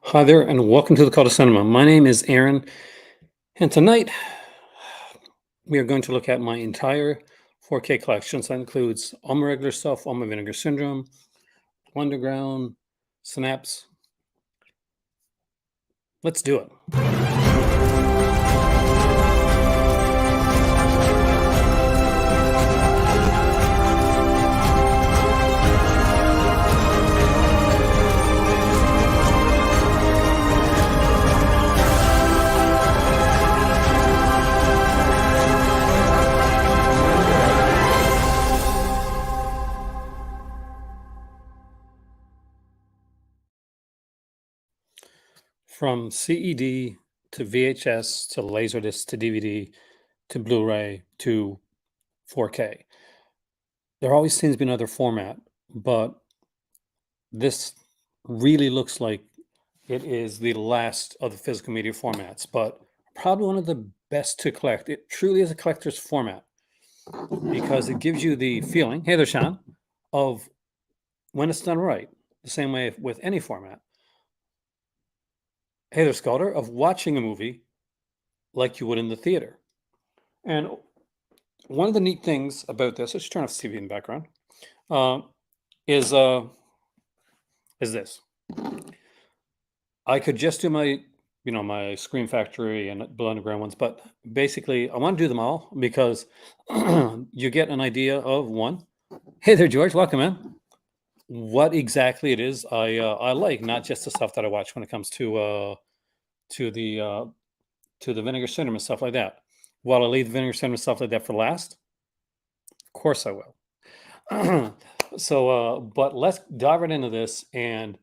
Hi there, and welcome to the Call to Cinema. My name is Aaron, and tonight we are going to look at my entire 4K collection. So that includes all my regular stuff, all my Vinegar Syndrome, Underground, Snaps. Let's do it. From CED to VHS to Laserdisc to DVD to Blu-ray to 4K. There always seems to be another format, but this really looks like it is the last of the physical media formats, but probably one of the best to collect. It truly is a collector's format because it gives you the feeling, hey there, Sean, of when it's done right, the same way with any format. Hey there, Scouter, of watching a movie like you would in the theater. And one of the neat things about this, let's turn off the TV in the background, uh, is uh, is this. I could just do my Scream Factory and Blood Underground ones, but basically I want to do them all because you get an idea of one. Hey there, George, welcome in. What exactly it is I like, not just the stuff that I watch when it comes to the uh, to the Vinegar Syndrome and stuff like that. While I leave the Vinegar Syndrome and stuff like that for last, of course I will. But let's dive right into this and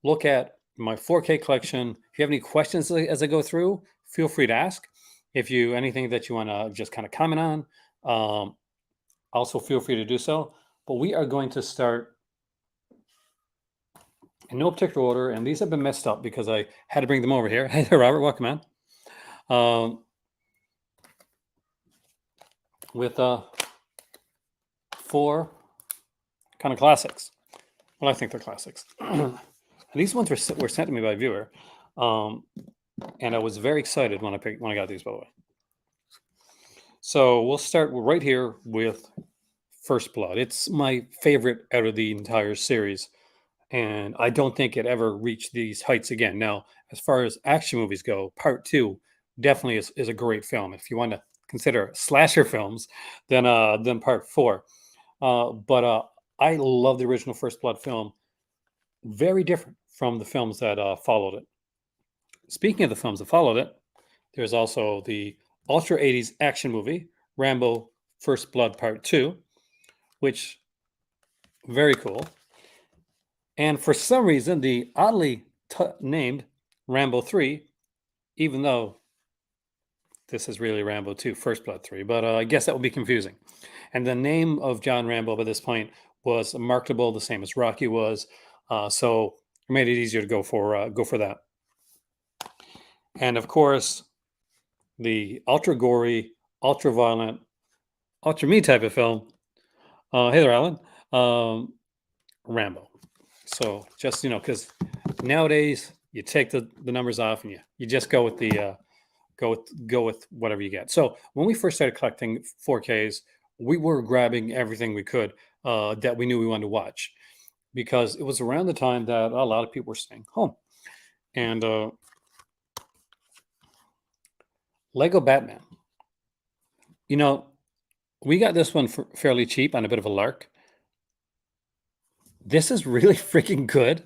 look at my 4K collection. If you have any questions as I go through, feel free to ask. If you anything that you want to just kind of comment on, also feel free to do so. But we are going to start in no particular order, and these have been messed up because I had to bring them over here. Hey there, Robert, welcome in. With four kind of classics. Well, I think they're classics. These ones were sent to me by a viewer, and I was very excited when I got these. By the way, so we'll start right here with First Blood. It's my favorite out of the entire series, and I don't think it ever reached these heights again. Now, as far as action movies go, Part Two definitely is a great film. If you want to consider slasher films, then Part Four. But I love the original First Blood film. Very different from the films that followed it. Speaking of the films that followed it, there's also the ultra 80s action movie, Rambo First Blood Part 2, which very cool. And for some reason, the oddly named Rambo 3, even though this is really Rambo 2 First Blood 3, but I guess that would be confusing. And the name of John Rambo by this point was marketable, the same as Rocky was. So it made it easier to go for that. And of course, the ultra gory, ultra violent, ultra me type of film. Hey there, Alan. Rambo. So just because nowadays you take the numbers off and you just go with the go with whatever you get. So when we first started collecting 4Ks, we were grabbing everything we could that we knew we wanted to watch because it was around the time that a lot of people were staying home. And Lego Batman. We got this one for fairly cheap on a bit of a lark. This is really freaking good.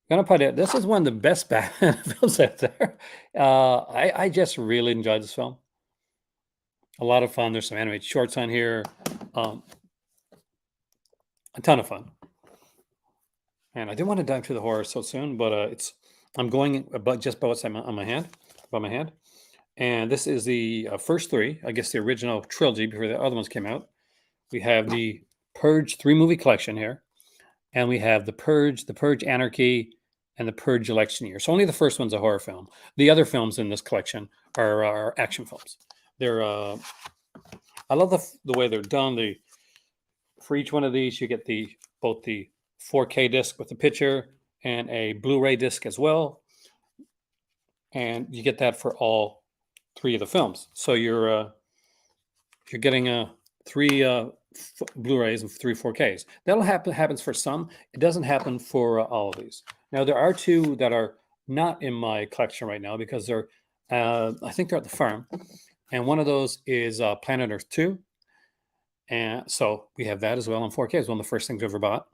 Gonna put it. This is one of the best Batman films out there. I just really enjoyed this film. A lot of fun. There's some animated shorts on here. A ton of fun. And I didn't want to dive into the horror so soon, but I'm going about just about what's on my hand, by my hand. And this is the first three, I guess the original trilogy before the other ones came out. We have the Purge 3-movie collection here. And we have the Purge Anarchy, and the Purge Election Year. So only the first one's a horror film. The other films in this collection are action films. They're I love the way they're done. For each one of these, you get both the 4K disc with the picture and a Blu-ray disc as well, and you get that for all three of the films. So you're getting three Blu-rays and three 4Ks. That'll happens for some. It doesn't happen for all of these. Now there are two that are not in my collection right now because they're I think they're at the farm, and one of those is Planet Earth 2, and so we have that as well in 4K. It's one of the first things I ever bought,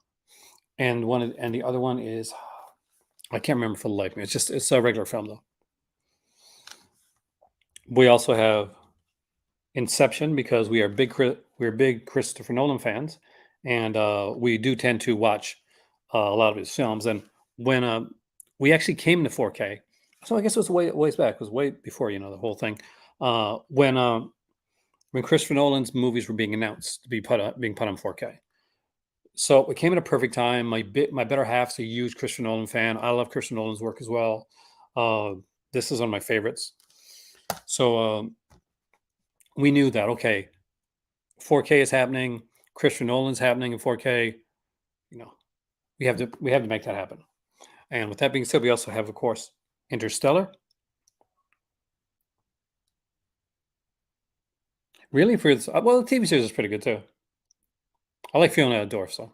and and the other one is I can't remember for the life of me. It's a regular film though. We also have Inception because we're big Christopher Nolan fans, and we do tend to watch a lot of his films. And when we actually came to 4K, so I guess it was ways back. It was way before the whole thing. When Christopher Nolan's movies were being announced to be being put on 4K, so it came at a perfect time. My better half's a huge Christopher Nolan fan. I love Christopher Nolan's work as well. This is one of my favorites. So we knew that okay, 4K is happening. Christopher Nolan's happening in 4K. You know, we have to make that happen. And with that being said, we also have, of course, Interstellar. Really, for well, the TV series is pretty good too. I like Fiona Dorff, so.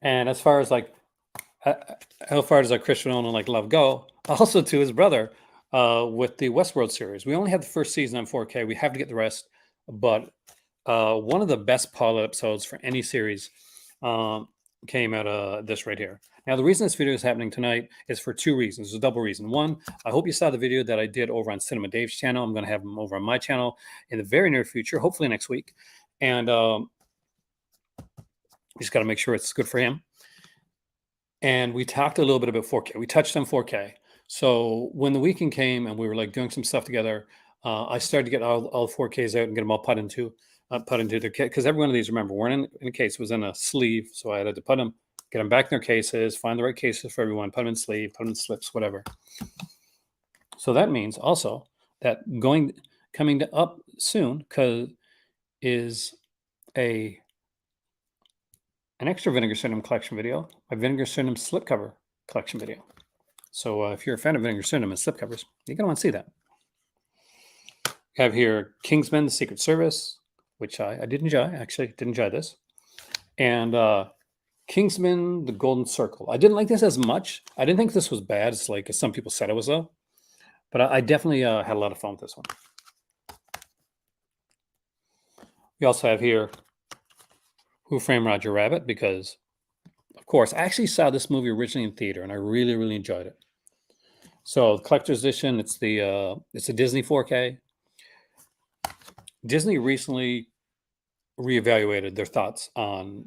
And as far as like, uh, how far does Christopher Nolan like love go? Also to his brother, with the Westworld series. We only had the first season on 4K. We have to get the rest, but one of the best pilot episodes for any series um, came out of this right here. Now, the reason this video is happening tonight is for two reasons. There's a double reason. One, I hope you saw the video that I did over on Cinema Dave's channel. I'm going to have him over on my channel in the very near future, hopefully next week. And just got to make sure it's good for him. And we talked a little bit about 4K. We touched on 4K. So when the weekend came and we were like doing some stuff together, I started to get all 4Ks out and get them all put into their case, because every one of these, remember, weren't in a case. It was in a sleeve, so I had to put them, get them back in their cases, find the right cases for everyone, put them in sleeve, put them in slips, whatever. So that means also that coming up soon is an extra Vinegar Syndrome collection video, my Vinegar Syndrome slipcover collection video. So if you're a fan of Vinegar Syndrome and slipcovers, you're going to want to see that. We have here Kingsman: The Secret Service, which I did enjoy. I actually did enjoy this. And Kingsman: The Golden Circle. I didn't like this as much. I didn't think this was bad. It's like some people said it was though. But I definitely had a lot of fun with this one. We also have here Who Framed Roger Rabbit, because, of course, I actually saw this movie originally in theater, and I really, really enjoyed it. So the collector's edition, it's a Disney 4K. Disney recently reevaluated their thoughts on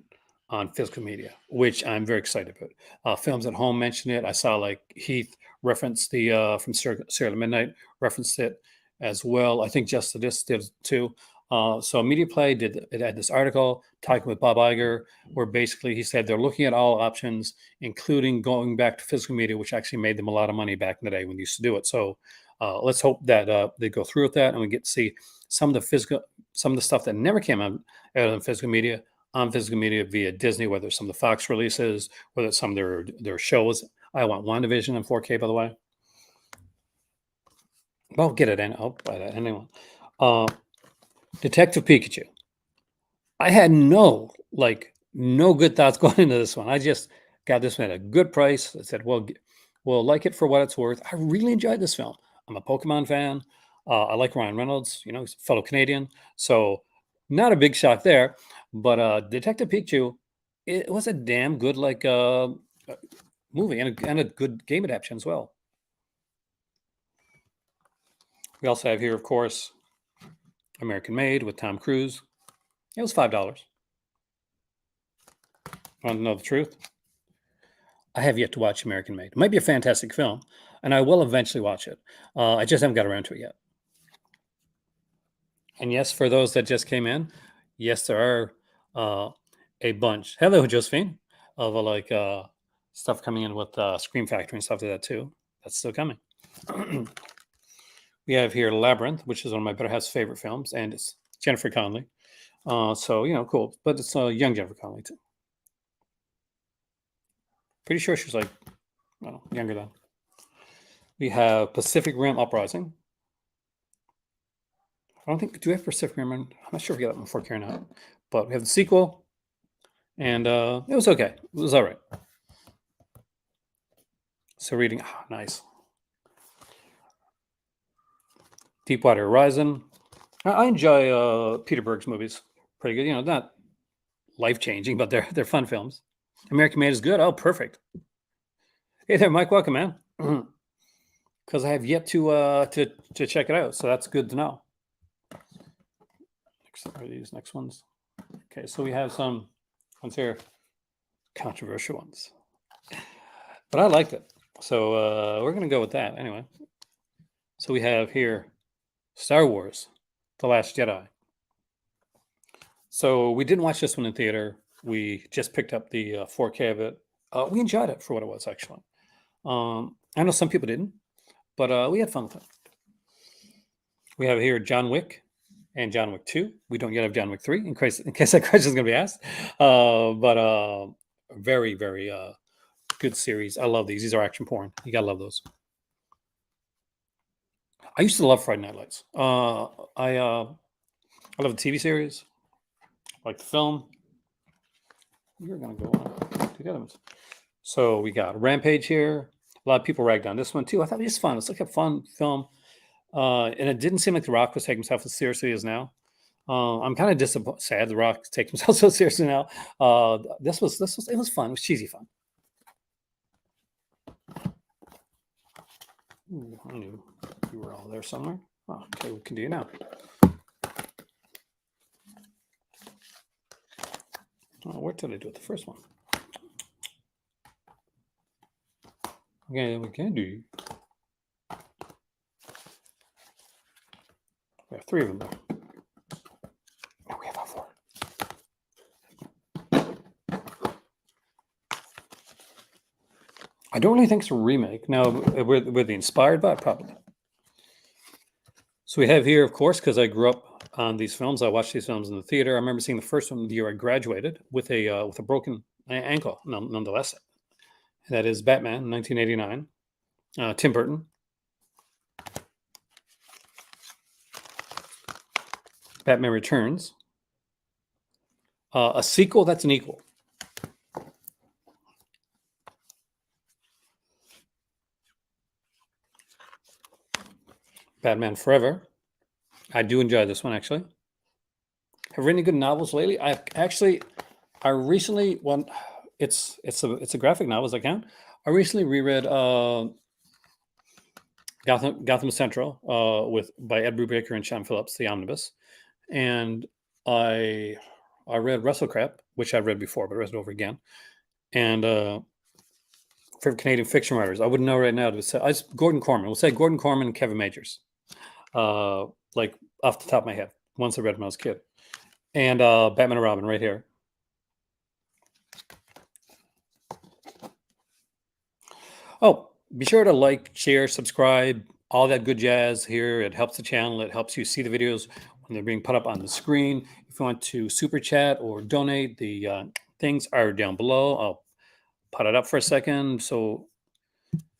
physical media, which I'm very excited about. Films at Home mentioned it. I saw like Heath referenced the from Serial Midnight referenced it as well. I think Just This did too. So Media Play had this article talking with Bob Iger, where basically he said they're looking at all options, including going back to physical media, which actually made them a lot of money back in the day when they used to do it. So let's hope that they go through with that and we get to see some of the stuff that never came out of physical media on physical media via Disney, whether it's some of the Fox releases, whether it's some of their shows. I want WandaVision in 4K, by the way. Well, get it in. I'll buy that. Anyone. Detective Pikachu. I had no good thoughts going into this one. I just got this one at a good price. I said, well, we'll like it for what it's worth. I really enjoyed this film. I'm a Pokemon fan. I like Ryan Reynolds, he's a fellow Canadian. So not a big shock there. But Detective Pikachu, it was a damn good movie and a good game adaptation as well. We also have here, of course, American Made with Tom Cruise. It was $5. Want to know the truth? I have yet to watch American Made. It might be a fantastic film, and I will eventually watch it. I just haven't got around to it yet. And yes, for those that just came in, yes, there are a bunch. Hello, Josephine, of stuff coming in with Scream Factory and stuff like that too. That's still coming. We have here Labyrinth, which is one of my better half's favorite films, and it's Jennifer Connelly. So cool, but it's young Jennifer Connelly too. Pretty sure she's like, I don't know, younger than. We have Pacific Rim Uprising. I don't think, do we have Pacific Rim? I'm not sure if we got that one before carrying out. But we have the sequel, and it was okay. It was all right. So reading, nice. Deepwater Horizon. I enjoy Peter Berg's movies. Pretty good. You know, not life-changing, but they're fun films. American Made is good. Oh, perfect. Hey there, Mike. Welcome, man. Because I have yet to check it out, so that's good to know. Next are these next ones. Okay, so we have some ones here, controversial ones, but I liked it, so we're gonna go with that anyway. So we have here Star Wars: The Last Jedi. So we didn't watch this one in theater. We just picked up the 4K of it. We enjoyed it for what it was, actually. I know some people didn't, but we had fun with it. We have here John Wick and John Wick 2. We don't yet have John Wick 3, in case that question is going to be asked. But very, very good series. I love these. These are action porn. You got to love those. I used to love Friday Night Lights. I love the TV series, like the film. We're going to go on together. So we got Rampage here. A lot of people ragged on this one too. I thought it was fun. It's like a fun film. And it didn't seem like The Rock was taking himself as seriously as now. I'm kind of sad The Rock takes himself so seriously now. This was it was fun. It was cheesy fun. Ooh, I knew you were all there somewhere. Oh, okay, we can do it now. Oh, what did I do with the first one? Okay, we can do. We have 3 of them there. Oh, we have all 4. I don't really think it's a remake. Now, were they inspired by it? Probably. So we have here, of course, because I grew up on these films. I watched these films in the theater. I remember seeing the first one the year I graduated with a broken ankle, nonetheless. And that is Batman, 1989. Tim Burton. Batman Returns. A sequel that's an equal. Batman Forever. I do enjoy this one, actually. Have read any good novels lately? I recently it's a graphic novel as I count. I recently reread Gotham Central by Ed Brubaker and Sean Phillips, the omnibus, and I read WrestleCrap, which I've read before, but I read it over again. And for Canadian fiction writers, I wouldn't know right now to say Gordon Corman. We'll say Gordon Corman and Kevin Majors, like off the top of my head. Once I read when I was a kid, and Batman and Robin right here. Oh, be sure to like, share, subscribe, all that good jazz here. It helps the channel. It helps you see the videos when they're being put up on the screen. If you want to super chat or donate, the things are down below. I'll put it up for a second.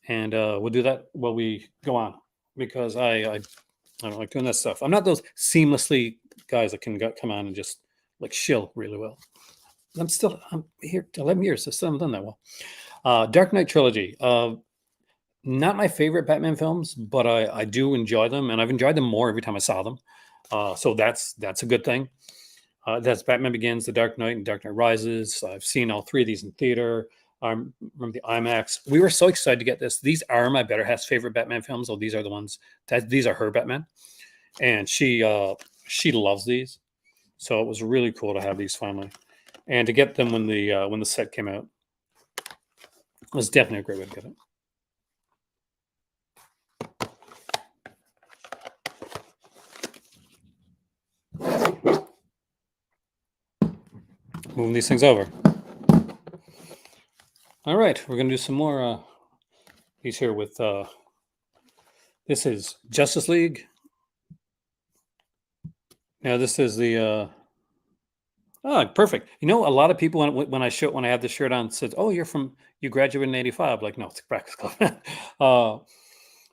And we'll do that while we go on, because I don't like doing that stuff. I'm not those seamlessly guys that can come on and just like shill really well. I'm here 11 years. I still haven't done that well. Dark Knight trilogy. Not my favorite Batman films, but I do enjoy them, and I've enjoyed them more every time I saw them. So that's a good thing. That's Batman Begins, The Dark Knight, and Dark Knight Rises. I've seen all 3 of these in theater. I remember the IMAX. We were so excited to get this. These are my better half's favorite Batman films. So these are the ones these are her Batman, and she loves these. So it was really cool to have these finally, and to get them when the set came out was definitely a great way to get it. Moving these things over. All right, we're going to do some more these here with this is Justice League. Now this is the Oh, perfect. You know, a lot of people when I have this shirt on says, "Oh, you graduated in '85." Like, no, it's a practice club. uh,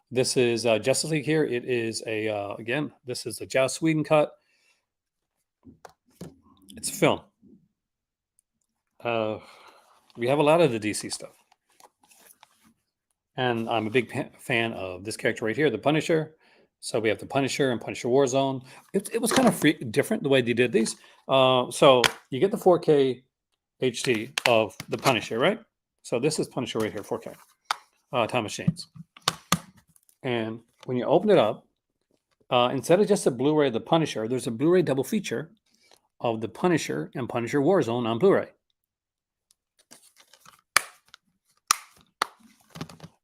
this is Justice League here. It is a again. This is the Joss Whedon cut. It's a film. Uh, we have a lot of the DC stuff, and I'm a big fan of this character right here, the Punisher. So we have the Punisher and Punisher Warzone. It was kind of different the way they did these. So you get the 4K HD of the Punisher, right? So this is Punisher right here, 4K, Thomas Jane's. And when you open it up, instead of just a Blu-ray of the Punisher, there's a Blu-ray double feature of the Punisher and Punisher Warzone on Blu-ray.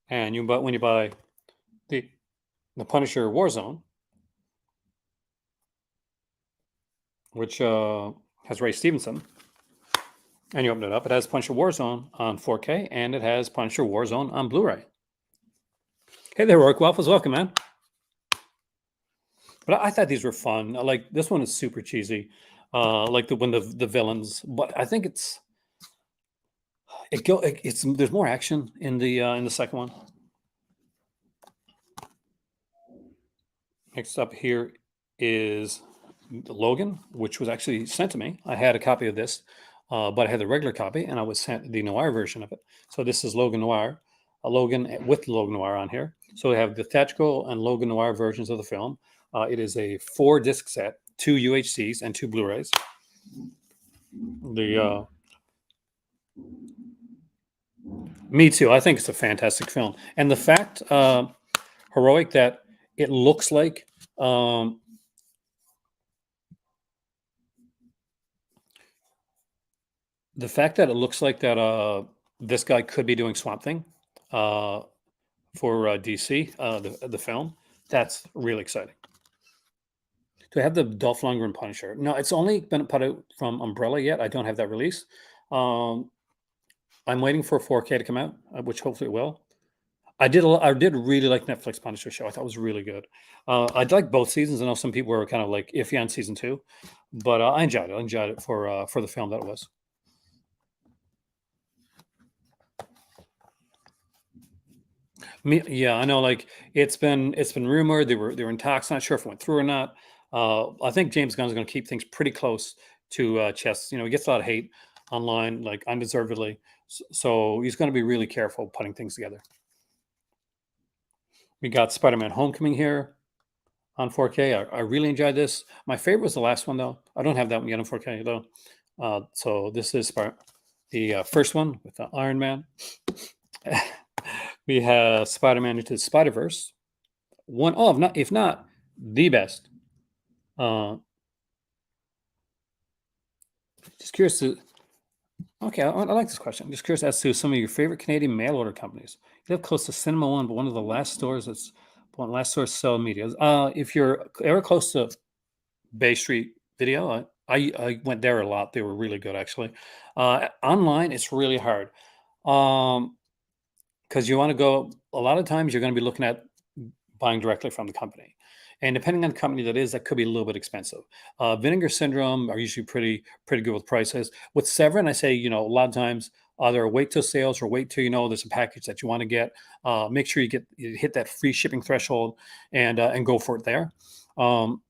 And when you buy the the Punisher Warzone, which has Ray Stevenson, and you open it up, it has Punisher Warzone on 4K, and it has Punisher Warzone on Blu-ray. Hey there, Rourke Waffles, welcome, man. But I thought these were fun. Like this one is super cheesy, like the villains. But I think it's there's more action in the second one. Next up here is Logan, which was actually sent to me. I had a copy of this, but I had the regular copy, and I was sent the Noir version of it. So this is Logan Noir, a Logan with Logan Noir on here. So we have the theatrical and Logan Noir versions of the film. It is a 4 disc set, 2 UHCs and 2 Blu-rays. The Me too. I think it's a fantastic film, and the fact, heroic, that it looks like the fact that it looks like that this guy could be doing Swamp Thing uh, for DC, the film. That's really exciting. Do I have the Dolph Lundgren Punisher? No, it's only been put out from Umbrella yet. I don't have that release. Um, I'm waiting for 4K to come out, which hopefully it will. I did really like Netflix Punisher show. I thought it was really good. I like both seasons. I know some people were kind of like iffy on season 2, but I enjoyed it. I enjoyed it for the film that it was. Yeah, I know. Like it's been rumored they were in talks. Not sure if it went through or not. I think James Gunn's going to keep things pretty close to chess. You know, he gets a lot of hate online, like undeservedly. So he's going to be really careful putting things together. We got Spider-Man: Homecoming here on 4K. I really enjoyed this. My favorite was the last one, though. I don't have that one yet on 4K, though. So this is the first one with the Iron Man. We have Spider-Man Into the Spider-Verse. One, oh, if not the best. Uh, just curious to. Okay, I like this question. Just curious as to some of your favorite Canadian mail order companies. You live close to Cinema One, but one of the last stores to sell media. If you're ever close to Bay Street Video, I went there a lot. They were really good, actually. Online, it's really hard. Because you want to go. A lot of times, you're going to be looking at buying directly from the company. And depending on the company that is, that could be a little bit expensive. Vinegar Syndrome are usually pretty good with prices. With Severin, I say, a lot of times either wait till sales or wait till there's a package that you want to get. Make sure you hit that free shipping threshold and go for it there. Um,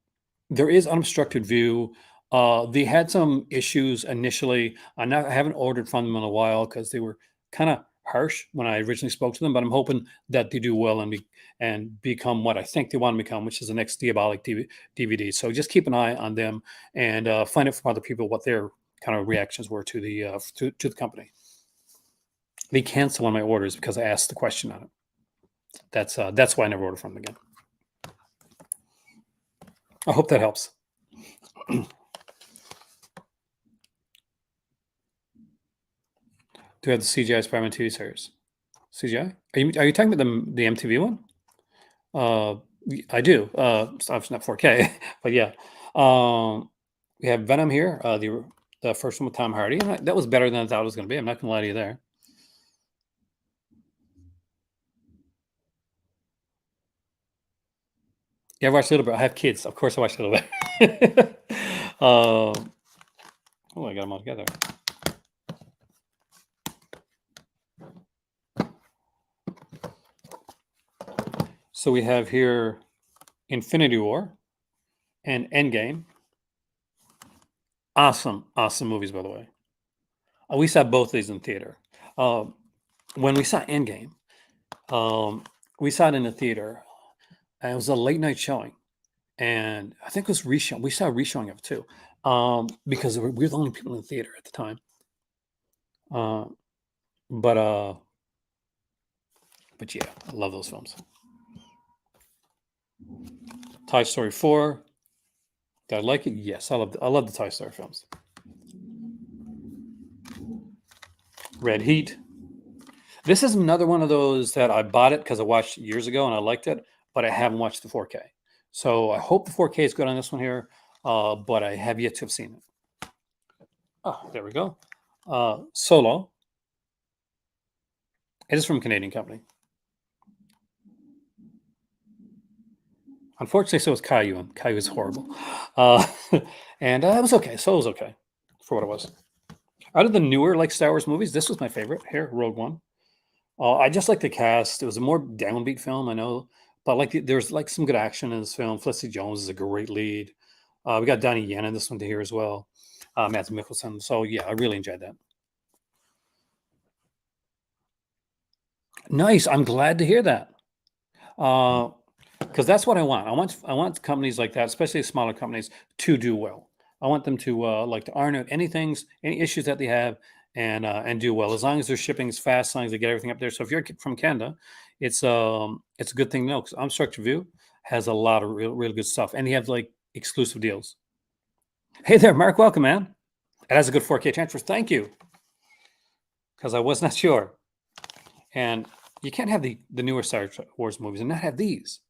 there is unobstructed view. They had some issues initially. I haven't ordered from them in a while because they were kind of harsh when I originally spoke to them. But I'm hoping that they do well and become what I think they want to become, which is the next Diabolic DVD. So just keep an eye on them and find out from other people what their kind of reactions were to the company. They canceled one of my orders because I asked the question on it. That's why I never ordered from them again. I hope that helps. Do you have the CGI Spider-Man TV series? CGI? Are you talking about the MTV one? Uh, I do. It's obviously not 4K, but yeah. We have Venom here. The first one with Tom Hardy, and that was better than I thought it was going to be. I'm not going to lie to you there. Yeah, I watched a little bit. I have kids, of course. I watched a little bit. um, Oh, I got them all together. So we have here Infinity War and Endgame. Awesome, awesome movies, by the way. We saw both of these in theater. Um, when we saw Endgame, we saw it in the theater. And it was a late night showing, and I think it was reshowing. We saw a reshowing of it too, because we were the only people in the theater at the time. Uh, but uh, but yeah, I love those films. Toy Story 4. Did I like it? Yes, I love the Toy Story films. Red Heat. This is another one of those that I bought it because I watched it years ago and I liked it, but I haven't watched the 4K. So I hope the 4K is good on this one here, but I have yet to have seen it. Oh, there we go. Solo. It is from a Canadian company. Unfortunately, so was Caillou, and Caillou is horrible. Uh, and it was okay. Solo was okay for what it was. Out of the newer like Star Wars movies, this was my favorite. Here, Rogue One. I just like the cast. It was a more downbeat film, I know, but like there's like some good action in this film. Felicity Jones is a great lead. We got Donnie Yen in this one to hear as well. Matt Mikkelsen. So yeah, I really enjoyed that. Nice. I'm glad to hear that. Because that's what I want. I want companies like that, especially smaller companies, to do well. I want them to like to iron out any issues that they have, and do well. As long as their shipping is fast, as long as they get everything up there. So if you're from Canada, it's a good thing to know because Unstructured View has a lot of real good stuff, and they have like exclusive deals. Hey there, Mark. Welcome, man. It has a good 4K transfer. Thank you, because I was not sure. And you can't have the newer Star Wars movies and not have these.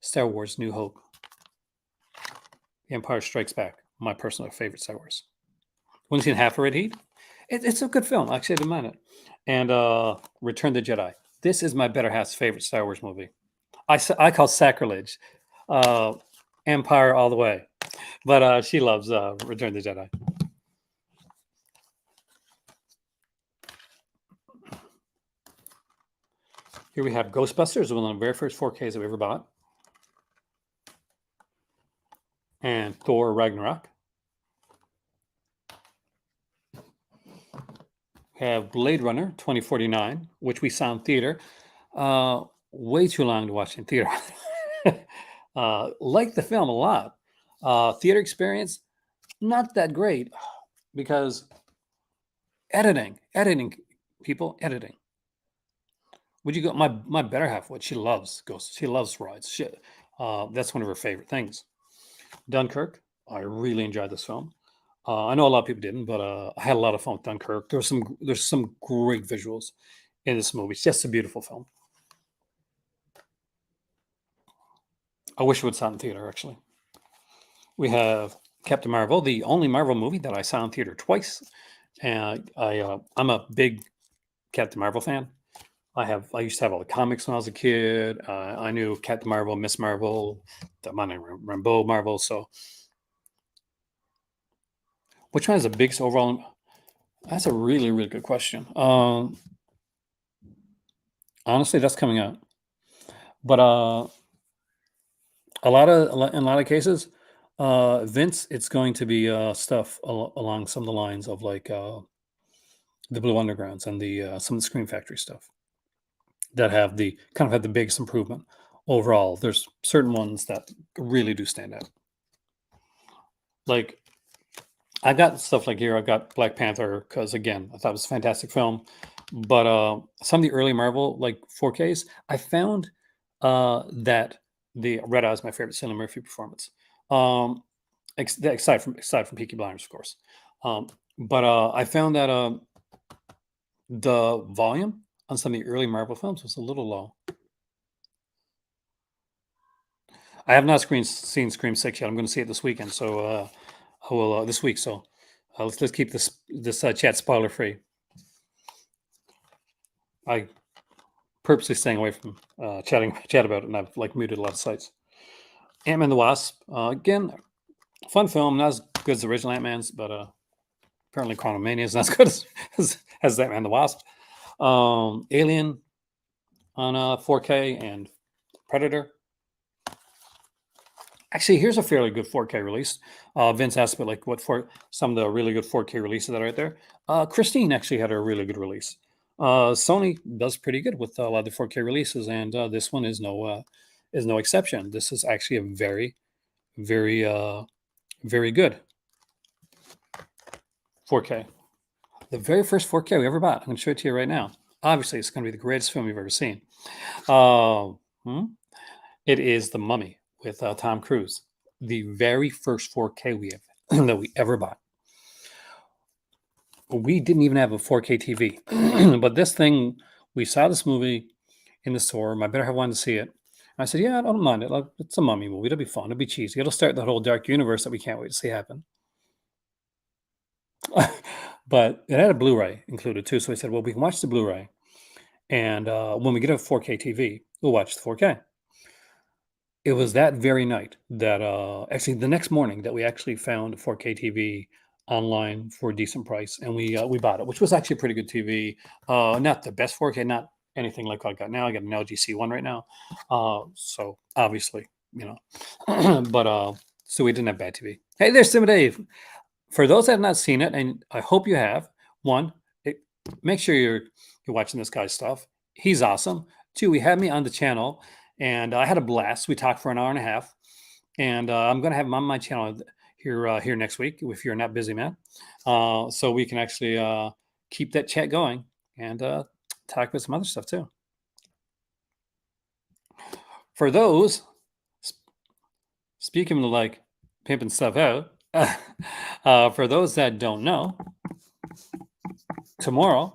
Star Wars New Hope, Empire Strikes Back, my personal favorite Star Wars. Only seen half of Red Heat. It's a good film. Actually, I didn't mind it. And Return the Jedi. This is my better half's favorite Star Wars movie. I call sacrilege. Uh, Empire all the way. But she loves Return the Jedi. Here we have Ghostbusters, one of the very first 4Ks that we ever bought. And Thor Ragnarok. We have Blade Runner 2049, which we saw in theater. Way too long to watch in theater. Like the film a lot. Theater experience, not that great because editing, people, editing. Would you go? My better half, what she loves ghosts. She loves rides. That's one of her favorite things. Dunkirk. I really enjoyed this film. I know a lot of people didn't, but I had a lot of fun with Dunkirk. There's some great visuals in this movie. It's just a beautiful film. I wish it would sound in theater. Actually, we have Captain Marvel, the only Marvel movie that I saw in theater twice. And I'm a big Captain Marvel fan. I used to have all the comics when I was a kid. I knew Captain Marvel, Miss Marvel, the Rambeau Marvel. So, which one is the biggest overall? That's a really, really good question. Honestly, that's coming out, but in a lot of cases, Vince, it's going to be stuff along some of the lines of like the Blue Undergrounds and the some of the Scream Factory stuff that have the kind of had the biggest improvement overall. There's certain ones that really do stand out. Like I've got stuff like here. I've got Black Panther because again, I thought it was a fantastic film. But some of the early Marvel like 4Ks, I found that the Red Eye is my favorite Cillian Murphy performance. Um, aside from Peaky Blinders, of course. But I found that the volume on some of the early Marvel films was a little low. I have not seen Scream 6 yet. I'm going to see it this weekend, so I will this week. So let's keep this chat spoiler free. I purposely staying away from chat about it, and I've like muted a lot of sites. Ant-Man the Wasp, again, fun film, not as good as the original Ant-Man's, but Apparently, Quantumania is not as good as that man the Wasp. Alien on 4K and Predator. Actually, here's a fairly good 4K release. Vince asked me like what for some of the really good 4K releases that are right there. Christine actually had a really good release. Sony does pretty good with a lot of the 4K releases, and this one is no exception. This is actually a very, very, very good 4K. The very first 4K we ever bought. I'm going to show it to you right now. Obviously, it's going to be the greatest film you've ever seen. It is The Mummy with Tom Cruise. The very first 4K we have that we ever bought. We didn't even have a 4K TV, but this thing, we saw this movie in the store. My better half wanted to see it. I said, "Yeah, I don't mind it. It's a mummy movie. It'll be fun. It'll be cheesy. It'll start that whole dark universe that we can't wait to see happen." But it had a Blu-ray included too. So I said, "Well, we can watch the Blu-ray, and when we get a 4K TV, we'll watch the 4K." It was that very night that actually the next morning that we actually found a 4K TV online for a decent price, and we bought it, which was actually a pretty good TV. Not the best 4K, not anything like I got now. I got an LG C1 right now, so obviously, but so we didn't have bad TV. Hey, there's Sim Dave. For those that have not seen it, and I hope you have, one, make sure you're watching this guy's stuff. He's awesome. Two, he had me on the channel, and I had a blast. We talked for an hour and a half, and I'm going to have him on my channel here next week if you're not busy, man. So we can actually keep that chat going and talk about some other stuff too. For those speaking of like pimping stuff out, for those that don't know, tomorrow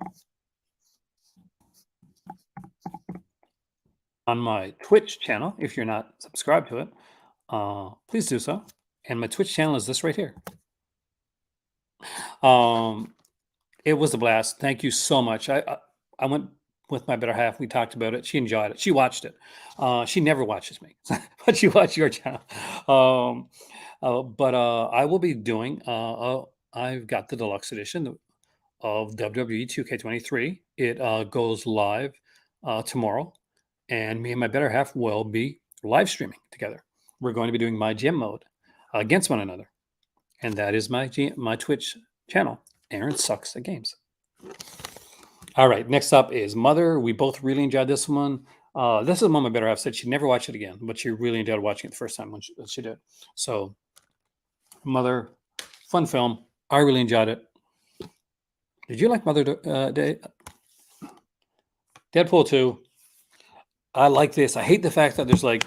on my Twitch channel, if you're not subscribed to it, please do so. And my Twitch channel is this right here. It was a blast. Thank you so much. I went with my better half. We talked about it. She enjoyed it. She watched it. She never watches me, but she watched your channel. But I will be doing. I've got the deluxe edition of WWE 2K23. It goes live tomorrow, and me and my better half will be live streaming together. We're going to be doing my gym mode against one another, and that is my Twitch channel. Aaron Sucks at Games. All right, next up is Mother. We both really enjoyed this one. This is one my better half said she'd never watch it again, but she really enjoyed watching it the first time when she did. So, Mother, fun film. I really enjoyed it. Did you like Mother Day? Deadpool 2. I like this. I hate the fact that there's like,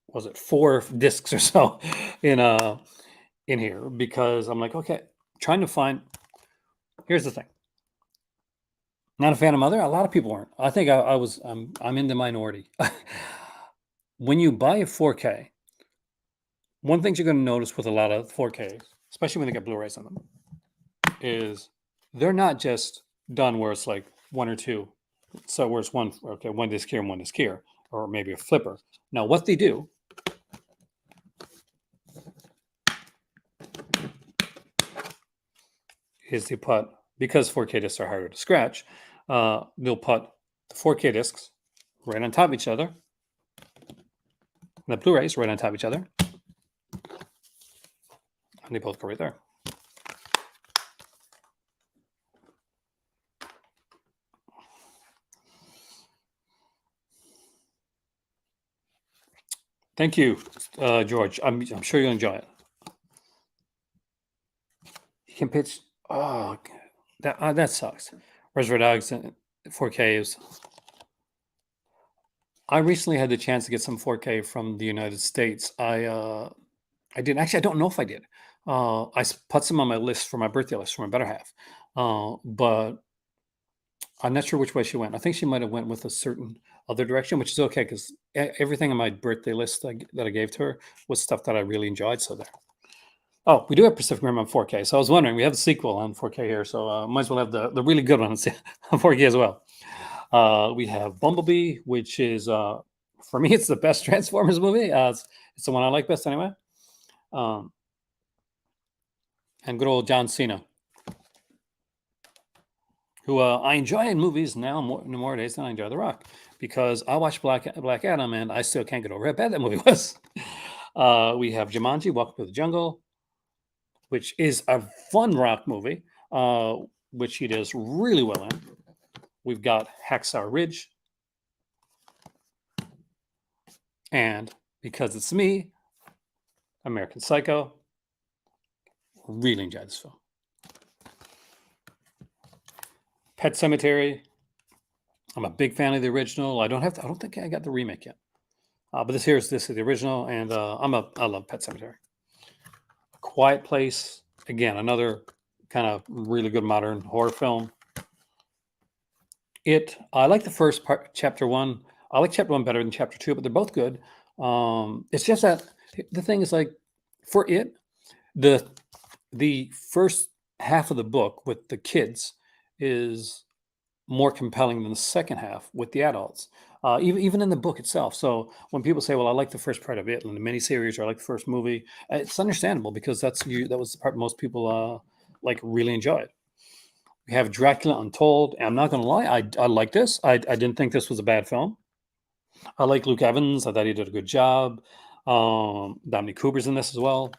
was it 4 discs or so in here, because I'm like, okay, trying to find. Here's the thing. Not a fan of Mother. A lot of people aren't. I think I was. I'm in the minority. When you buy a 4K, one thing you're going to notice with a lot of 4Ks, especially when they get Blu-rays on them, is they're not just done where it's like 1 or 2. So where it's one disc here and one disc here, or maybe a flipper. Now what they do is they put, because 4K discs are harder to scratch, they'll put the 4K discs right on top of each other, and the Blu-rays right on top of each other, and they both go right there. Thank you, George. I'm sure you'll enjoy it. You can pitch. Oh, that sucks. Reservoir Dogs and 4Ks. I recently had the chance to get some 4K from the United States. I didn't actually. I don't know if I did. I put some on my list for my birthday list for my better half, but I'm not sure which way she went. I think she might have went with a certain other direction, which is okay because everything on my birthday list that I gave to her was stuff that I really enjoyed. So there. Oh, we do have Pacific Rim on 4K. So I was wondering, we have the sequel on 4K here, so might as well have the really good one on 4K as well. We have Bumblebee, which is for me, it's the best Transformers movie. It's the one I like best anyway. and good old John Cena, who I enjoy in movies now more days than I enjoy The Rock, because I watched Black Adam and I still can't get over how bad that movie was. We have Jumanji, Welcome to the Jungle, which is a fun Rock movie, which he does really well in. We've got Hacksaw Ridge, and Because It's Me, American Psycho. Really enjoyed this film. Pet Cemetery. I'm a big fan of the original. I don't think I got the remake yet. But this is the original, and I love Pet Cemetery. A Quiet Place, again, another kind of really good modern horror film. I like the first part, chapter 1. I like chapter 1 better than chapter 2, but they're both good. It's just that the thing is, like, for it, the first half of the book with the kids is more compelling than the second half with the adults, even in the book itself. So when people say, "Well, I like the first part of it," and the miniseries, or I like the first movie, it's understandable, because that was the part most people like really enjoyed. We have Dracula Untold. And I'm not going to lie, I like this. I didn't think this was a bad film. I like Luke Evans. I thought he did a good job. Dominic Cooper's in this as well.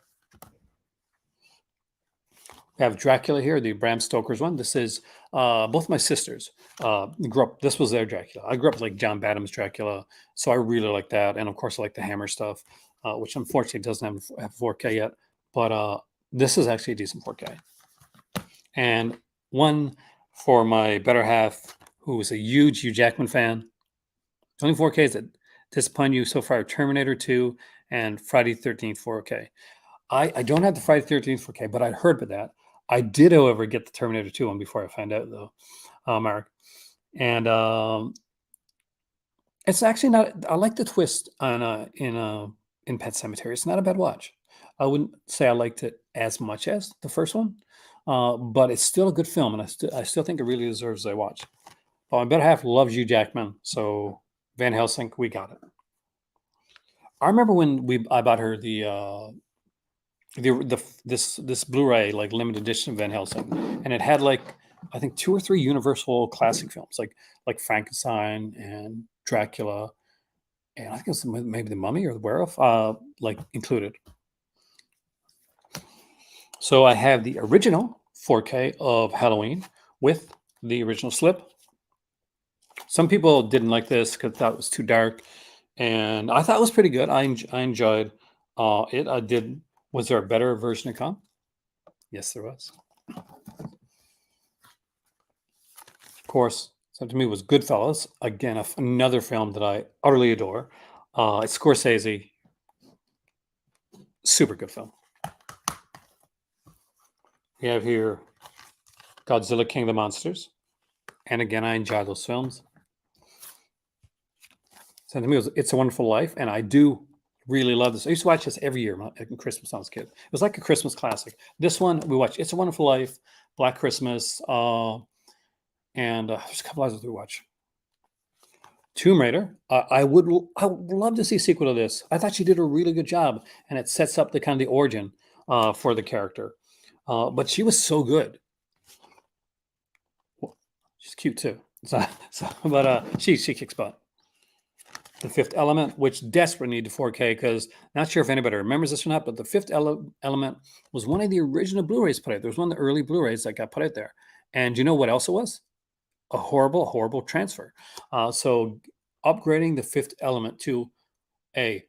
We have Dracula here, the Bram Stoker's one. This is both my sisters grew up. This was their Dracula. I grew up like John Badham's Dracula, so I really like that. And of course, I like the Hammer stuff, which unfortunately doesn't have 4K yet. But this is actually a decent 4K. And one for my better half, who is a huge Hugh Jackman fan. 24Ks that disappoint you so far: Terminator 2 and Friday 13th 4K. I don't have the Friday 13th 4K, but I'd heard about that. I did, however, get the Terminator 2 one before I found out, though, Mark. And it's actually not. I like the twist in Pet Cemetery. It's not a bad watch. I wouldn't say I liked it as much as the first one, but it's still a good film, and I still think it really deserves a watch. But my better half loves Hugh Jackman, so Van Helsing, we got it. I remember when I bought her this Blu-ray, like, limited edition of Van Helsing, and it had, like, I think 2 or 3 Universal classic films, like Frankenstein and Dracula, and I think it was maybe The Mummy or The Werewolf, like, included. So I have the original 4K of Halloween with the original slip. Some people didn't like this because thought it was too dark, and I thought it was pretty good. I enjoyed it. I did. Was there a better version to come? Yes, there was. Of course, so to me was Goodfellas. Again, another film that I utterly adore. It's Scorsese. Super good film. We have here Godzilla King of the Monsters. And again, I enjoy those films. So to me, It's a Wonderful Life. And I do really love this. I used to watch this every year at Christmas when I was a kid. It was like a Christmas classic. This one, we watched It's a Wonderful Life, Black Christmas, and there's a couple others we watch. Tomb Raider. I would love to see a sequel to this. I thought she did a really good job, and it sets up the kind of the origin for the character. But she was so good. Well, she's cute too. But she kicks butt. The Fifth Element, which desperately needed 4K, because not sure if anybody remembers this or not, but The Fifth Element was one of the original Blu-rays put out. There was one of the early Blu-rays that got put out there. And you know what else it was? A horrible transfer. So upgrading The Fifth Element to a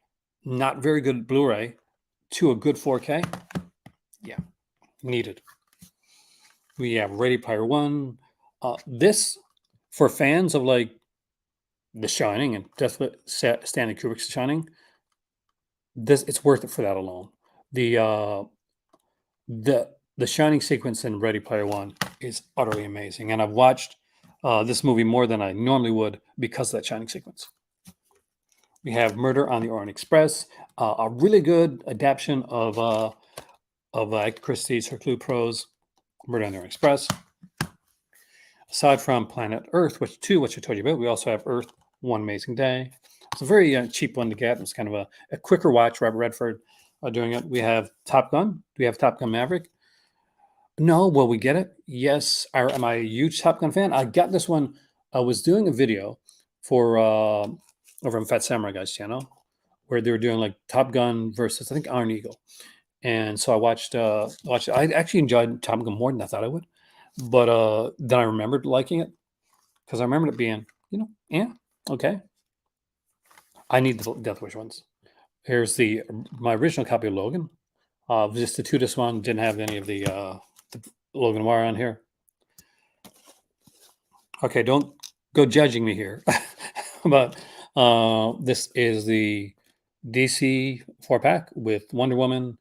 not very good Blu-ray to a good 4K, yeah, needed. We have Ready Player One. This, for fans of like The Shining and Stanley Kubrick's The Shining, it's worth it for that alone. The Shining sequence in Ready Player One is utterly amazing, and I've watched this movie more than I normally would because of that Shining sequence. We have Murder on the Orient Express, a really good adaptation of Agatha Christie's Hercule Poirot's Murder on the Orient Express. Aside from Planet Earth, which I told you about, we also have Earth, One Amazing Day. It's a very cheap one to get. It's kind of a quicker watch. Robert Redford doing it. We have Top Gun. We have Top Gun Maverick. No, will we get it? Yes. Am I a huge Top Gun fan? I got this one. I was doing a video for over on Fat Samurai Guy's channel where they were doing like Top Gun versus I think Iron Eagle. And so I watched I actually enjoyed Top Gun more than I thought I would. But then I remembered liking it because I remembered it being, yeah, okay. I need the Death Wish ones. Here's the my original copy of Logan. Just the two disc one, didn't have any of the Logan Wire on here. Okay, don't go judging me here. But this is the DC 4-pack with Wonder Woman,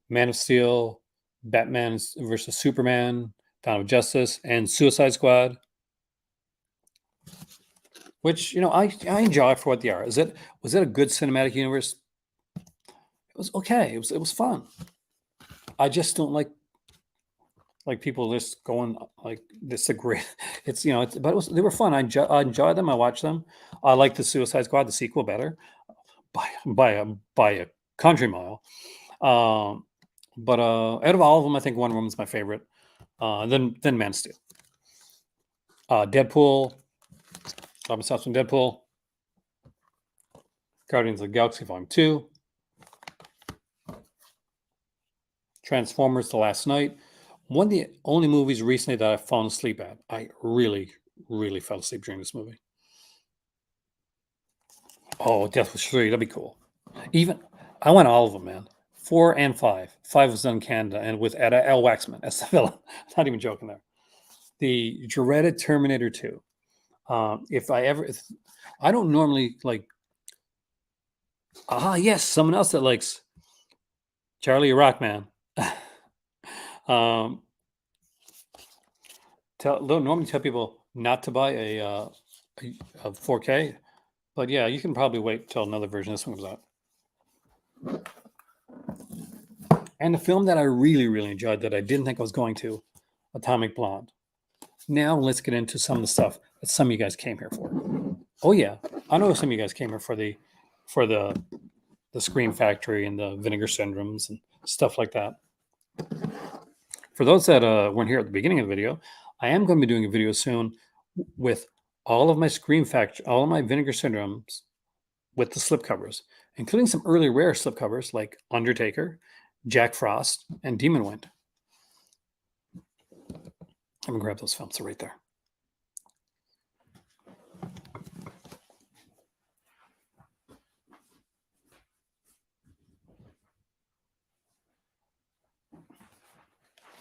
Man of Steel, Batman versus Superman, Dawn of Justice, and Suicide Squad. Which I enjoy for what they are. Was it a good cinematic universe? It was okay. It was fun. I just don't like people just going like this. A great. But they were fun. I enjoyed them. I watched them. I like the Suicide Squad, the sequel, better by a country mile. Um, but out of all of them, I think Wonder Woman's my favorite. Then Man of Steel. Deadpool. Myself some Deadpool. Guardians of the Galaxy Volume 2. Transformers: The Last Night. One of the only movies recently that I've fallen asleep at. I really, really fell asleep during this movie. Oh, Death Wish 3, that'd be cool. Even I went all of them, man. 4 and 5. 5 was done in Canada and with Al Waxman as the villain. Not even joking there. The dreaded Terminator 2. I don't normally like. Yes, someone else that likes Charlie Rockman. Normally tell people not to buy a 4K, but yeah, you can probably wait till another version of this one comes out. And the film that I really, really enjoyed that I didn't think I was going to, Atomic Blonde. Now let's get into some of the stuff that some of you guys came here for. Oh yeah, I know some of you guys came here for the Scream Factory and the Vinegar Syndromes and stuff like that. For those that weren't here at the beginning of the video, I am going to be doing a video soon with all of my Scream Factory, all of my Vinegar Syndromes with the slipcovers, including some early rare slipcovers like Undertaker, Jack Frost, and Demon Wind. I'm going to grab those films. They're right there.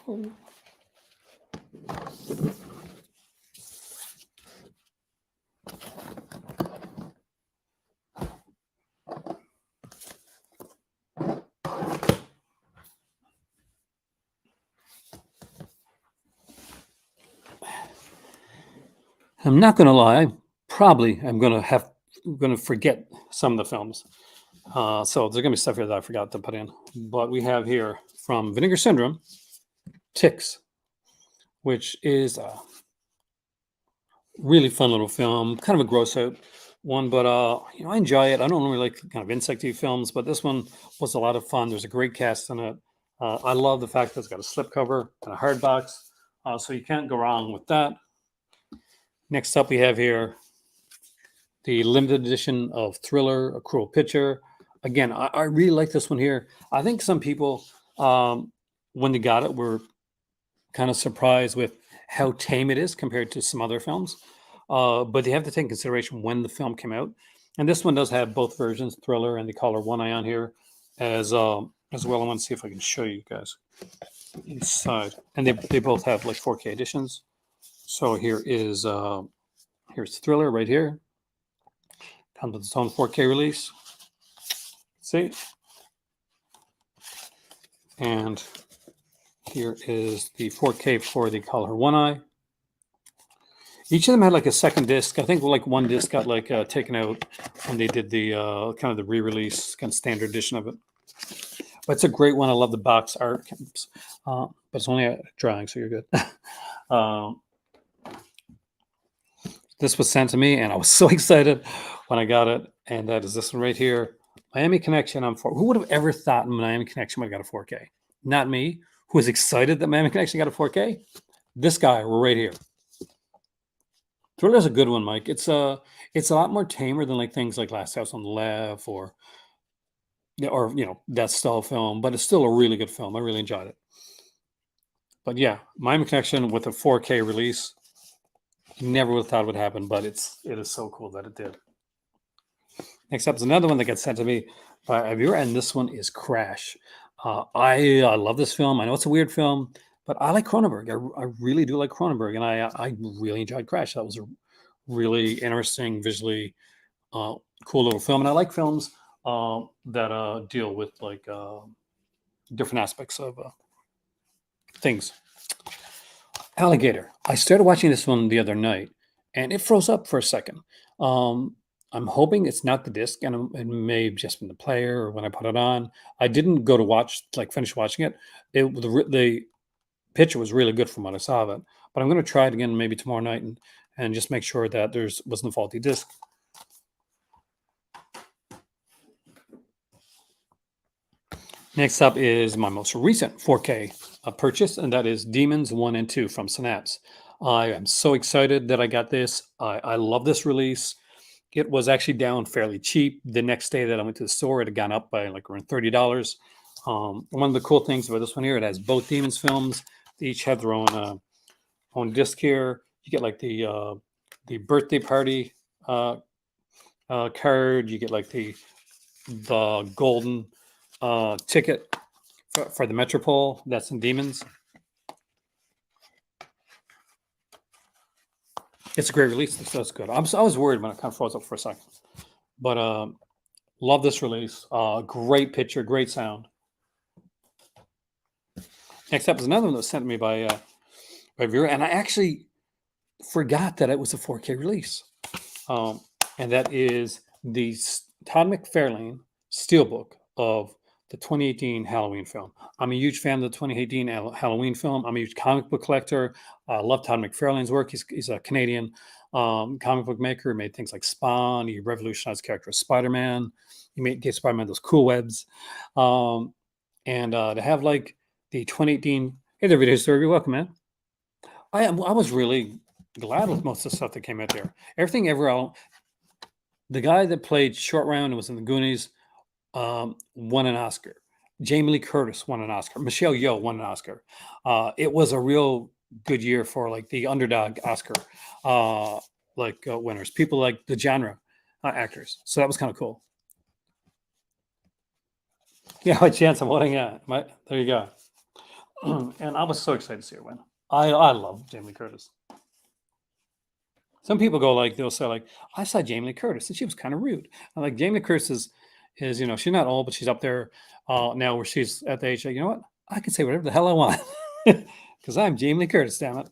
Oh. I'm not going to lie. I'm going to forget some of the films. So there's going to be stuff here that I forgot to put in. But we have here from Vinegar Syndrome, Ticks, which is a really fun little film, kind of a gross out one, but I enjoy it. I don't really like kind of insecty films, but this one was a lot of fun. There's a great cast in it. I love the fact that it's got a slipcover and a hard box, so you can't go wrong with that. Next up, we have here the limited edition of Thriller, A Cruel Picture. Again, I really like this one here. I think some people, when they got it, were kind of surprised with how tame it is compared to some other films. But they have to take in consideration when the film came out. And this one does have both versions, Thriller and the Color One Eye on here as well. I want to see if I can show you guys inside. And they both have like 4K editions. So here is here's Thriller right here. Comes with its own 4K release. See? And here is the 4K for the Color One Eye. Each of them had like a second disc. I think like one disc got like taken out when they did the kind of the re-release, kind of standard edition of it. But it's a great one. I love the box art. But it's only a drawing, so you're good. This was sent to me, and I was so excited when I got it. And that is this one right here. Miami Connection on 4. Who would have ever thought Miami Connection would have got a 4K? Not me. who is excited that Mammoth Connection got a 4K, this guy right here. Thriller's a good one, Mike. It's a lot more tamer than like things like Last House on the Left or yeah, or that style film, but it's still a really good film. I really enjoyed it. But yeah, Miami Connection with a 4K release, never would have thought it would happen, but it is so cool that it did. Next up is another one that gets sent to me by a viewer, and this one is Crash. I love this film. I know it's a weird film, but I like Cronenberg. I really do like Cronenberg, and I really enjoyed Crash. That was a really interesting, visually cool little film, and I like films that deal with like different aspects of things. Alligator. I started watching this one the other night, and it froze up for a second. Um, I'm hoping it's not the disc, and it may have just been the player or when I put it on. I didn't go to finish watching it. The picture was really good from what I saw of it, but I'm going to try it again maybe tomorrow night and just make sure that there's wasn't a faulty disc. Next up is my most recent 4K purchase, and that is Demons 1 and 2 from Synapse. I am so excited that I got this. I love this release. It was actually down fairly cheap. The next day that I went to the store, it had gone up by like around $30. One of the cool things about this one here, it has both Demons films. They each have their own disc here. You get like the birthday party card. You get like the golden ticket for the Metropole. That's in Demons. It's a great release. That's good. I was worried when it kind of froze up for a second, but love this release. Great picture, great sound. Next up is another one that was sent to me by a viewer, and I actually forgot that it was a 4K release, and that is the Todd McFarlane Steelbook of the 2018 Halloween film. I'm a huge fan of the 2018 Halloween film. I'm a huge comic book collector. I love Todd McFarlane's work. He's a Canadian comic book maker. He made things like Spawn. He revolutionized the character of Spider-Man. Gave Spider-Man those cool webs. And to have like the 2018, hey there, Video Store, you're welcome, man. I was really glad with most of the stuff that came out there. Everything the guy that played Short Round and was in the Goonies won an Oscar. Jamie Lee Curtis won an Oscar. Michelle Yeoh won an Oscar. It was a real good year for like the underdog Oscar winners. People like the genre actors. So that was kind of cool. Yeah, by chance I'm voting. Yeah, there you go. And I was so excited to see her win. I love Jamie Lee Curtis. Some people they'll say like, I saw Jamie Lee Curtis and she was kind of rude. I'm like, Jamie Lee Curtis is she's not old, but she's up there now where she's at the age that, you know what, I can say whatever the hell I want because I'm Jamie Lee Curtis, damn it.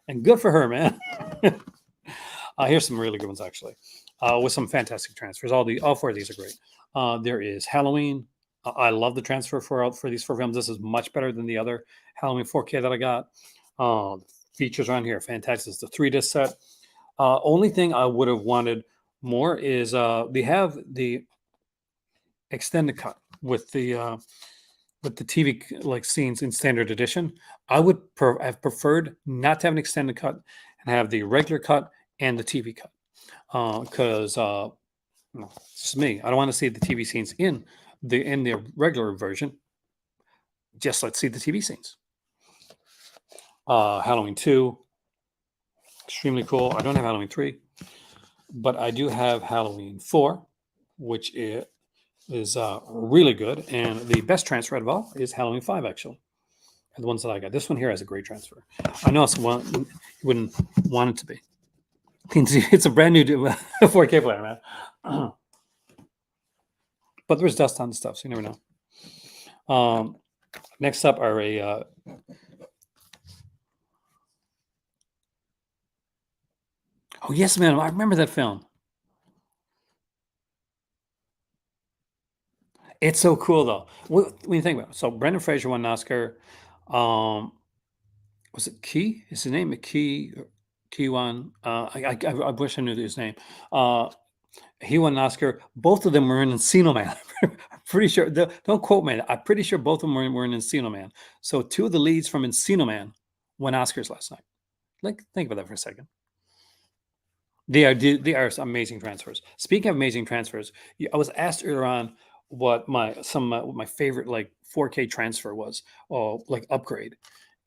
And good for her, man. Here's some really good ones actually, with some fantastic transfers. All four of these are great. There is Halloween. I love the transfer for these four films. This is much better than the other Halloween 4K that I got. Features on here, fantastic. It's the 3-disc set. Only thing I would have wanted more is they have the extended cut with the TV like scenes in standard edition. I would have preferred not to have an extended cut and have the regular cut and the TV cut because it's just me. I don't want to see the TV scenes in the regular version. Just let's see the TV scenes. Halloween 2, extremely cool. I don't have Halloween 3, but I do have Halloween 4, which is really good. And the best transfer of all is Halloween 5, actually. And the ones that I got. This one here has a great transfer. I know it's one you wouldn't want it to be. It's a brand new 4K player, man. But there's dust on the stuff, so you never know. Next up are oh, yes, man. I remember that film. It's so cool, though. When you think about it. So Brendan Fraser won an Oscar. Was it Key? Is his name Key? Keywan? I wish I knew his name. He won an Oscar. Both of them were in Encino Man. Pretty sure. Don't quote me. I'm pretty sure both of them were in Encino Man. So two of the leads from Encino Man won Oscars last night. Like, think about that for a second. They are amazing transfers. Speaking of amazing transfers, I was asked earlier on what what my favorite like 4K transfer was, or like upgrade.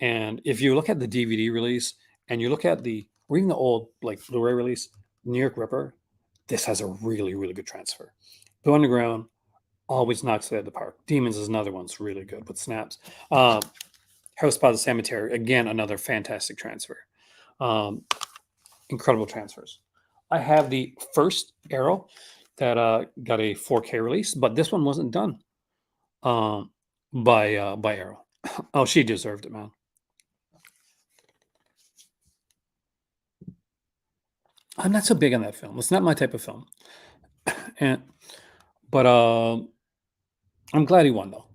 And if you look at the DVD release and you look at or even the old like Blu-ray release, New York Ripper, this has a really really good transfer. Blue Underground always knocks it out of the park. Demons is another one's really good with snaps. Uh, House by the Cemetery, again another fantastic transfer. Um, Incredible transfers. I have the first Arrow that got a 4K release, but this one wasn't done um, by Arrow. Oh, she deserved it, man. I'm not so big on that film. It's not my type of film, and but I'm glad he won though.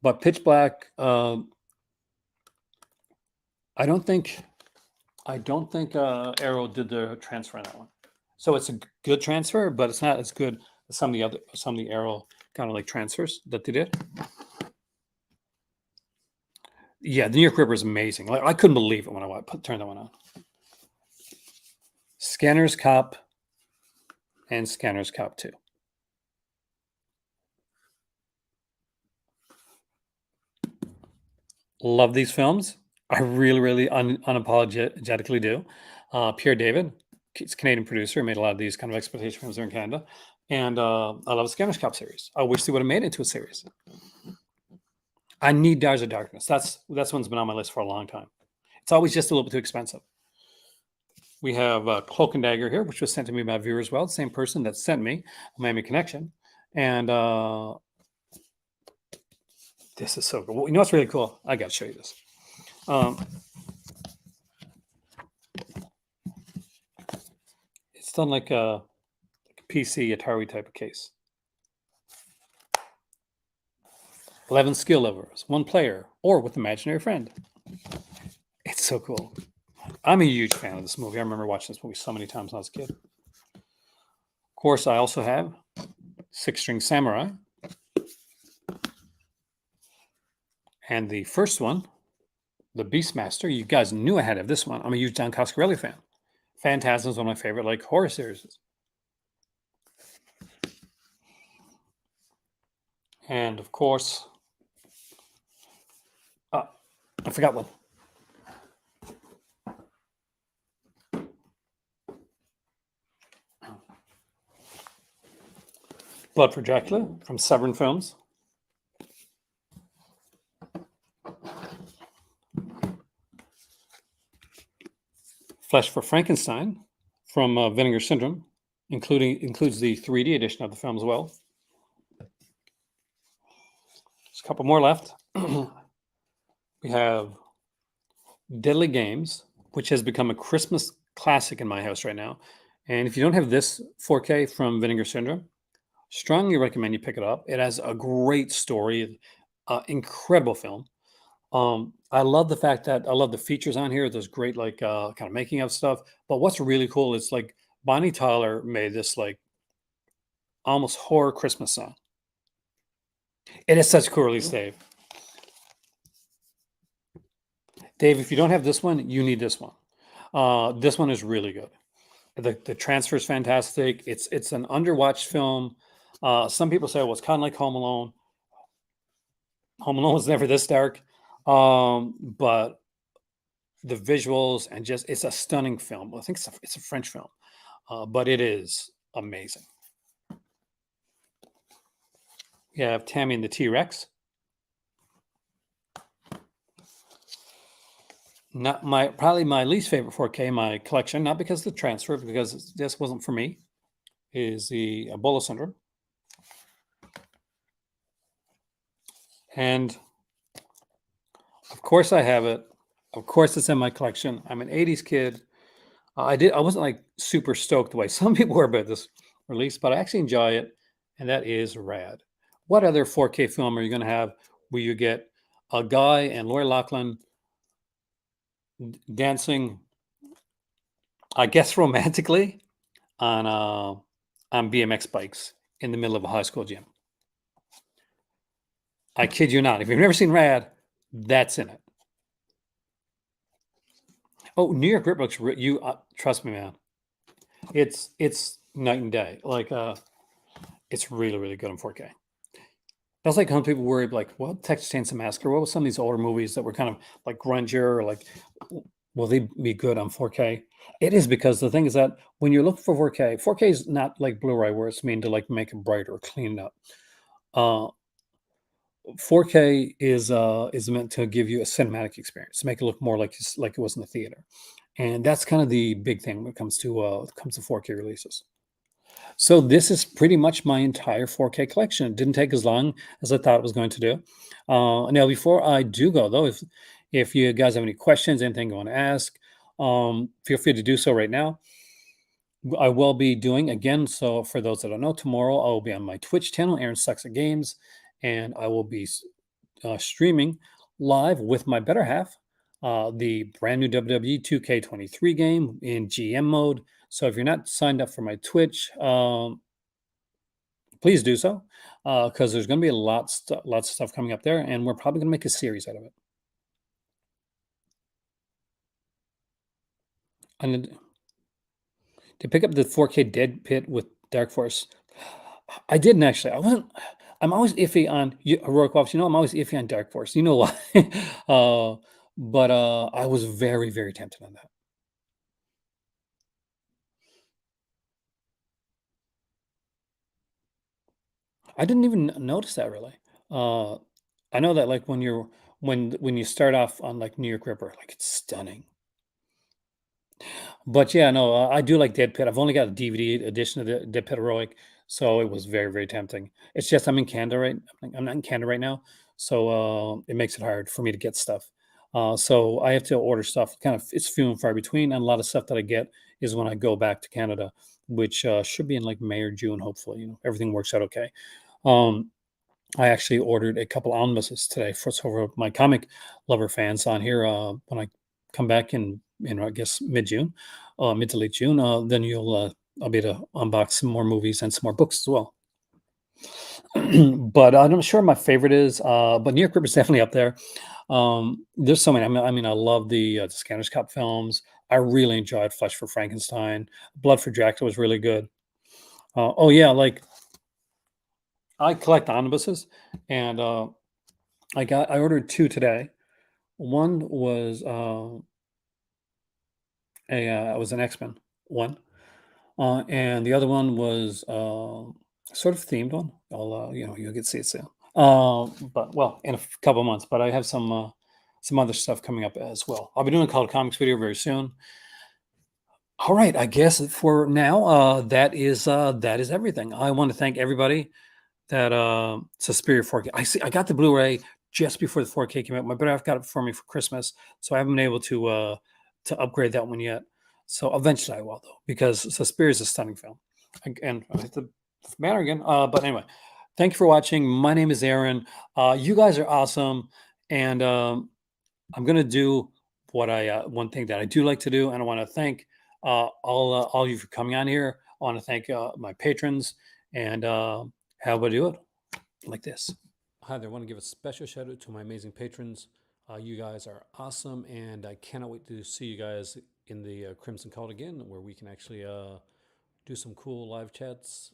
But Pitch Black, I don't think Arrow did the transfer on that one. So it's a good transfer, but it's not as good as some of the Arrow kind of like transfers that they did. Yeah, the New York Ripper is amazing. Like I couldn't believe it when turned that one on. Scanner's Cop and Scanner's Cop 2. Love these films. I really, really unapologetically do. Pierre David, he's a Canadian producer, made a lot of these kind of exploitation films here in Canada. And I love the Scanner's Cop series. I wish they would have made it into a series. I need Daughters of Darkness. That's one's been on my list for a long time. It's always just a little bit too expensive. We have Cloak and Dagger here, which was sent to me by a viewer as well. The same person that sent me Miami Connection. And this is so cool. You know what's really cool? I got to show you this. It's done like a PC Atari type of case. 11 skill levels, one player, or with imaginary friend. It's so cool. I'm a huge fan of this movie. I remember watching this movie so many times when I was a kid. Of course, I also have Six String Samurai. And the first one, The Beastmaster. You guys knew I had to have this one. I'm a huge Don Coscarelli fan. Phantasm is one of my favorite like horror series. And of course, I forgot one. Blood for Dracula from Severn Films. Flesh for Frankenstein from Vinegar Syndrome, includes the 3D edition of the film as well. There's a couple more left. We have Deadly Games, which has become a Christmas classic in my house right now. And if you don't have this 4K from Vinegar Syndrome, strongly recommend you pick it up. It has a great story, incredible film. I love the fact that I love the features on here. There's great like kind of making of stuff. But what's really cool is like Bonnie Tyler made this like almost horror Christmas song. It is such cool release, Dave. Dave, if you don't have this one, you need this one. This one is really good. The transfer is fantastic. It's an underwatched film. Some people say, well, it's kind of like Home Alone. Home Alone was never this dark. But the visuals and just it's a stunning film. I think it's a French film, but it is amazing. We have Tammy and the T-Rex. Probably my least favorite 4K in my collection, not because of the transfer, because this wasn't for me, is the Ebola Syndrome. And of course I have it. Of course it's in my collection. I'm an 80s kid. I wasn't like super stoked the way some people were about this release, but I actually enjoy it, and that is rad. What other 4K film are you going to have where you get a guy and Lori Loughlin dancing, I guess romantically, on BMX bikes in the middle of a high school gym. I kid you not. If you've never seen Rad, that's in it. Oh, New York Rip looks you trust me, man. It's night and day. Like it's really really good in 4K. That's like how people worry, like, what Texas Chainsaw Massacre? What was some of these older movies that were kind of like grungier, or like, will they be good on 4K? It is, because the thing is that when you're looking for 4K, 4K is not like Blu-ray where it's meant to like make it brighter or clean it up. Uh, 4K is meant to give you a cinematic experience, to make it look more like like it was in the theater, and that's kind of the big thing when it comes to 4K releases. So this is pretty much my entire 4K collection. It didn't take as long as I thought it was going to do. Now, before I do go though, if you guys have any questions, anything you want to ask, feel free to do so right now. I will be doing again. So for those that don't know, tomorrow I will be on my Twitch channel, Aaron Sucks at Games, and I will be streaming live with my better half, the brand new WWE 2K23 game in GM mode. So if you're not signed up for my Twitch, please do so, because there's going to be lots of stuff coming up there, and we're probably going to make a series out of it. And to pick up the 4K Dead Pit with Dark Force, I didn't actually. I wasn't. I'm always iffy on Heroic Wolves. I'm always iffy on Dark Force. You know why? But I was very, very tempted on that. I didn't even notice that really. Uh, I know that like when you start off on like New York Ripper, like it's stunning. But yeah, no, I do like Dead Pit. I've only got a DVD edition of the Dead Pit Heroic, so it was very, very tempting. It's just I'm in Canada right. I'm not in Canada right now, so it makes it hard for me to get stuff. So I have to order stuff. Kind of, it's few and far between, and a lot of stuff that I get is when I go back to Canada, which should be in like May or June. Hopefully, everything works out okay. Um, I actually ordered a couple omnibuses today for my comic lover fans on here. When I come back in I guess mid June, mid to late June, then I'll be able to unbox some more movies and some more books as well. But I'm not sure my favorite is. But New York Ripper is definitely up there. There's so many. I love the Scanner's Cup films. I really enjoyed Flesh for Frankenstein. Blood for Dracula was really good. Oh yeah, like I collect omnibuses, and I ordered two today. One was it was an X-Men one, and the other one was sort of themed one. You'll get to see it soon. But well, in a couple of months. But I have some other stuff coming up as well. I'll be doing a colored comics video very soon. All right, I guess for now, that is everything. I want to thank everybody that Suspiria 4K. I got the Blu-ray just before the 4K came out. My brother got it for me for Christmas, so I haven't been able to upgrade that one yet. So eventually I will, though, because Suspiria is a stunning film. And I hit the banner again. But anyway, thank you for watching. My name is Aaron. You guys are awesome, and I'm gonna do what I one thing that I do like to do, and I want to thank all of you for coming on here. I want to thank my patrons, and how about I do it like this? Hi there. I want to give a special shout out to my amazing patrons. You guys are awesome, and I cannot wait to see you guys in the Crimson Cult again, where we can actually do some cool live chats.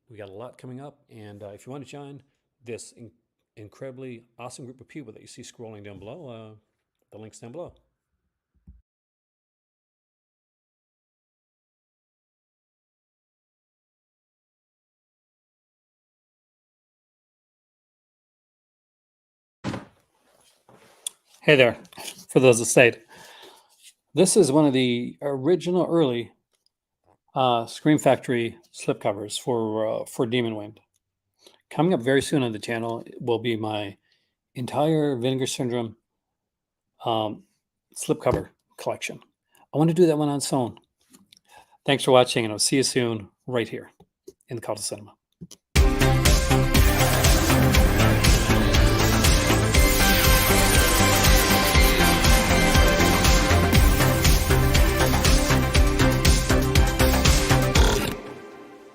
We got a lot coming up, and if you want to join this incredibly awesome group of people that you see scrolling down below, the link's down below. Hey there, for those that stayed. This is one of the original early Scream Factory slipcovers for Demon Wind. Coming up very soon on the channel will be my entire Vinegar Syndrome slipcover collection. I want to do that one on its own. Thanks for watching, and I'll see you soon right here in the Cult of Cinema.